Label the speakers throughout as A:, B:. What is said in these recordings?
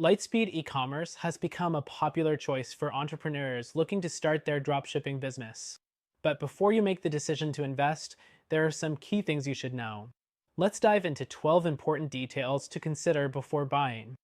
A: Lightspeed eCommerce has become a popular choice for entrepreneurs looking to start their dropshipping business. But before you make the decision to invest, there are some key things you should know. Let's dive into 12 important details to consider before buying.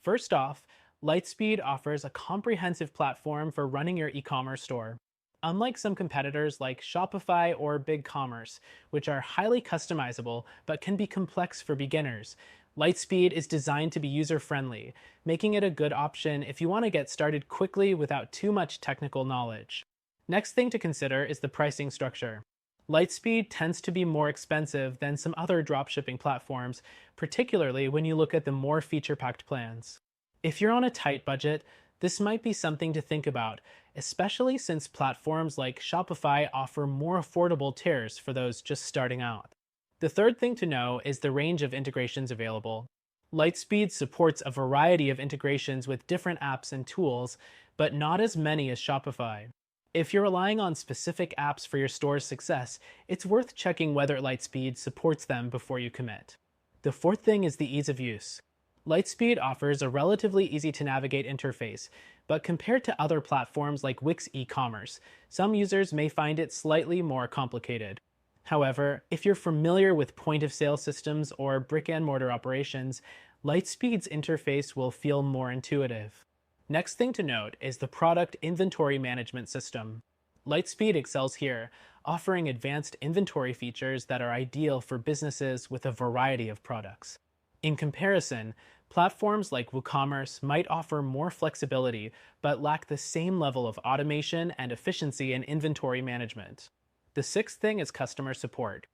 A: First off, Lightspeed offers a comprehensive platform for running your e-commerce store. Unlike some competitors like Shopify or BigCommerce, which are highly customizable but can be complex for beginners, Lightspeed is designed to be user-friendly, making it a good option if you want to get started quickly without too much technical knowledge. Next thing to consider is the pricing structure. Lightspeed tends to be more expensive than some other dropshipping platforms, particularly when you look at the more feature-packed plans. If you're on a tight budget, this might be something to think about, especially since platforms like Shopify offer more affordable tiers for those just starting out. The third thing to know is the range of integrations available. Lightspeed supports a variety of integrations with different apps and tools, but not as many as Shopify. If you're relying on specific apps for your store's success, it's worth checking whether Lightspeed supports them before you commit. The fourth thing is the ease of use. Lightspeed offers a relatively easy-to-navigate interface, but compared to other platforms like Wix eCommerce, some users may find it slightly more complicated. However, if you're familiar with point-of-sale systems or brick-and-mortar operations, Lightspeed's interface will feel more intuitive. Next thing to note is the product inventory management system. Lightspeed excels here, offering advanced inventory features that are ideal for businesses with a variety of products. In comparison, platforms like WooCommerce might offer more flexibility but lack the same level of automation and efficiency in inventory management. The sixth thing is customer support.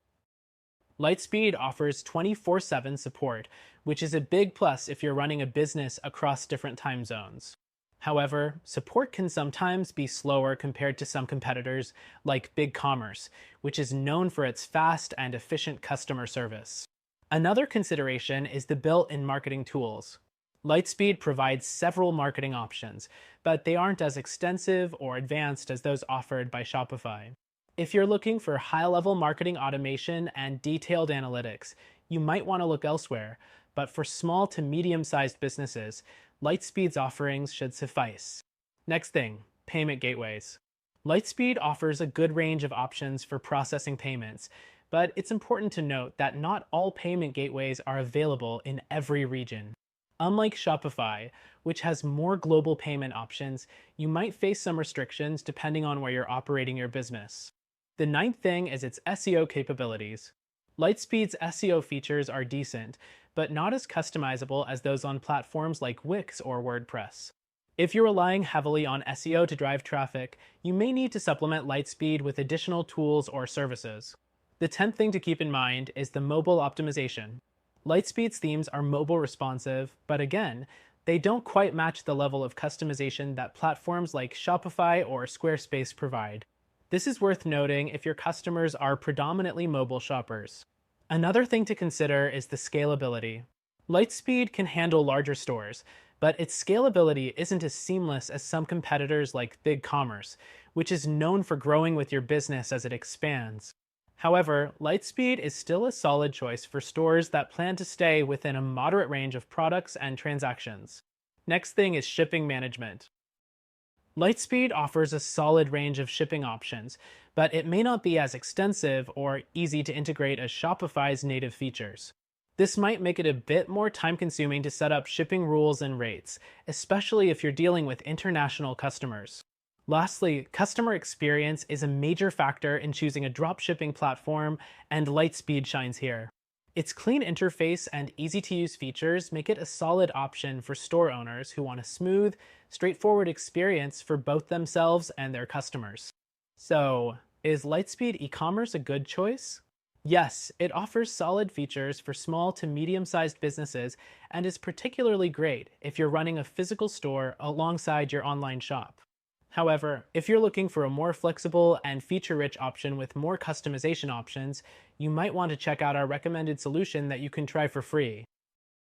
A: Lightspeed offers 24/7 support, which is a big plus if you're running a business across different time zones. However, support can sometimes be slower compared to some competitors like BigCommerce, which is known for its fast and efficient customer service. Another consideration is the built-in marketing tools. Lightspeed provides several marketing options, but they aren't as extensive or advanced as those offered by Shopify. If you're looking for high-level marketing automation and detailed analytics, you might want to look elsewhere, but for small to medium-sized businesses, Lightspeed's offerings should suffice. Next thing, payment gateways. Lightspeed offers a good range of options for processing payments, but it's important to note that not all payment gateways are available in every region. Unlike Shopify, which has more global payment options, you might face some restrictions depending on where you're operating your business. The ninth thing is its SEO capabilities. Lightspeed's SEO features are decent, but not as customizable as those on platforms like Wix or WordPress. If you're relying heavily on SEO to drive traffic, you may need to supplement Lightspeed with additional tools or services. The 10th thing to keep in mind is the mobile optimization. Lightspeed's themes are mobile responsive, but again, they don't quite match the level of customization that platforms like Shopify or Squarespace provide. This is worth noting if your customers are predominantly mobile shoppers. Another thing to consider is the scalability. Lightspeed can handle larger stores, but its scalability isn't as seamless as some competitors like BigCommerce, which is known for growing with your business as it expands. However, Lightspeed is still a solid choice for stores that plan to stay within a moderate range of products and transactions. Next thing is shipping management. Lightspeed offers a solid range of shipping options, but it may not be as extensive or easy to integrate as Shopify's native features. This might make it a bit more time-consuming to set up shipping rules and rates, especially if you're dealing with international customers. Lastly, customer experience is a major factor in choosing a dropshipping platform, and Lightspeed shines here. Its clean interface and easy-to-use features make it a solid option for store owners who want a smooth, straightforward experience for both themselves and their customers. So, is Lightspeed eCommerce a good choice? Yes, it offers solid features for small to medium-sized businesses and is particularly great if you're running a physical store alongside your online shop. However, if you're looking for a more flexible and feature-rich option with more customization options, you might want to check out our recommended solution that you can try for free.